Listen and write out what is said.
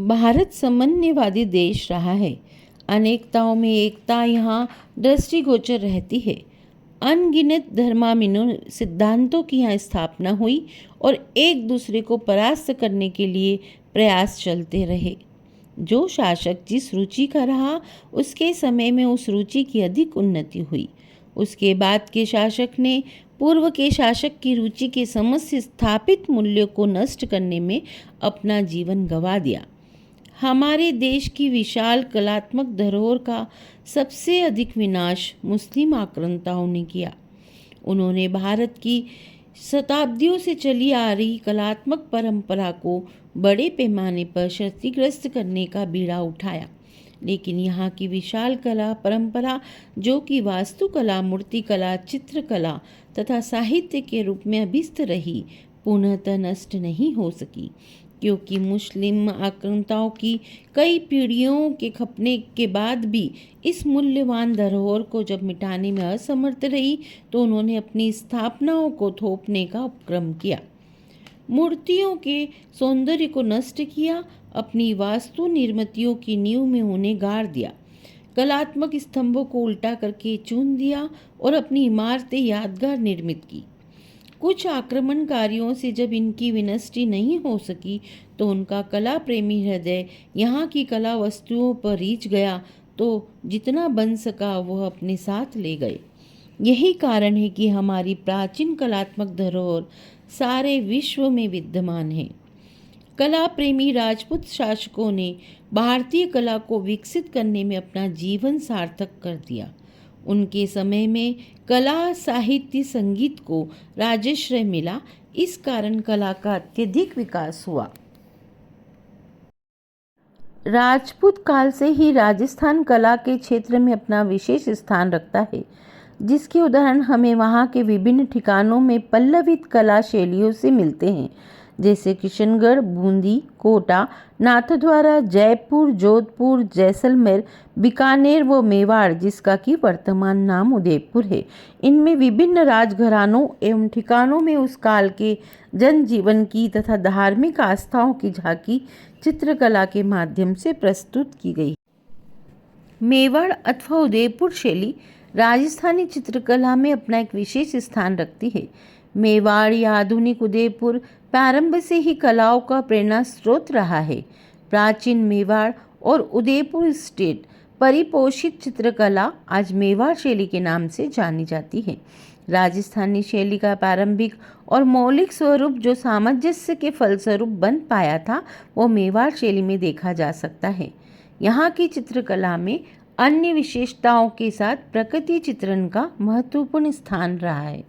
भारत समन्वयवादी देश रहा है। अनेकताओं में एकता यहाँ दृष्टिगोचर रहती है। अनगिनत धर्मामीन सिद्धांतों की यहाँ स्थापना हुई और एक दूसरे को परास्त करने के लिए प्रयास चलते रहे। जो शासक जिस रुचि का रहा, उसके समय में उस रुचि की अधिक उन्नति हुई। उसके बाद के शासक ने पूर्व के शासक की रुचि के समस्त स्थापित मूल्यों को नष्ट करने में अपना जीवन गंवा दिया। हमारे देश की विशाल कलात्मक धरोहर का सबसे अधिक विनाश मुस्लिम आक्रांताओं ने किया। उन्होंने भारत की शताब्दियों से चली आ रही कलात्मक परंपरा को बड़े पैमाने पर क्षतिग्रस्त करने का बीड़ा उठाया। लेकिन यहाँ की विशाल कला परंपरा, जो कि वास्तुकला, मूर्तिकला, चित्रकला तथा साहित्य के रूप में अभिस्त रही, पूर्णतः नष्ट नहीं हो सकी, क्योंकि मुस्लिम आक्रांताओं की कई पीढ़ियों के खपने के बाद भी इस मूल्यवान धरोहर को जब मिटाने में असमर्थ रही, तो उन्होंने अपनी स्थापनाओं को थोपने का उपक्रम किया। मूर्तियों के सौंदर्य को नष्ट किया, अपनी वास्तु निर्मितियों की नींव में उन्हें गाड़ दिया, कलात्मक स्तंभों को उल्टा करके चून दिया और अपनी इमारतें यादगार निर्मित की। कुछ आक्रमणकारियों से जब इनकी विनष्टि नहीं हो सकी, तो उनका कला प्रेमी हृदय यहाँ की कला वस्तुओं पर रीझ गया, तो जितना बन सका वह अपने साथ ले गए। यही कारण है कि हमारी प्राचीन कलात्मक धरोहर सारे विश्व में विद्यमान है। कला प्रेमी राजपूत शासकों ने भारतीय कला को विकसित करने में अपना जीवन सार्थक कर दिया। उनके समय में कला, साहित्य, संगीत को राजश्रय मिला। इस कारण कला का अत्यधिक विकास हुआ। राजपूत काल से ही राजस्थान कला के क्षेत्र में अपना विशेष स्थान रखता है, जिसके उदाहरण हमें वहाँ के विभिन्न ठिकानों में पल्लवित कला शैलियों से मिलते हैं, जैसे किशनगढ़, बूंदी, कोटा, नाथद्वारा, जयपुर, जोधपुर, जैसलमेर, बीकानेर व मेवाड़, जिसका कि वर्तमान नाम उदयपुर है। इनमें विभिन्न राजघरानों एवं ठिकानों में उस काल के जनजीवन की तथा धार्मिक आस्थाओं की झांकी चित्रकला के माध्यम से प्रस्तुत की गई। मेवाड़ अथवा उदयपुर शैली राजस्थानी चित्रकला में अपना एक विशेष स्थान रखती है। मेवाड़ या आधुनिक उदयपुर प्रारंभ से ही कलाओं का प्रेरणा स्रोत रहा है। प्राचीन मेवाड़ और उदयपुर स्टेट परिपोषित चित्रकला आज मेवाड़ शैली के नाम से जानी जाती है। राजस्थानी शैली का प्रारंभिक और मौलिक स्वरूप जो सामंजस्य के फलस्वरूप बन पाया था, वो मेवाड़ शैली में देखा जा सकता है। यहाँ की चित्रकला में अन्य विशेषताओं के साथ प्रकृति चित्रण का महत्वपूर्ण स्थान रहा है।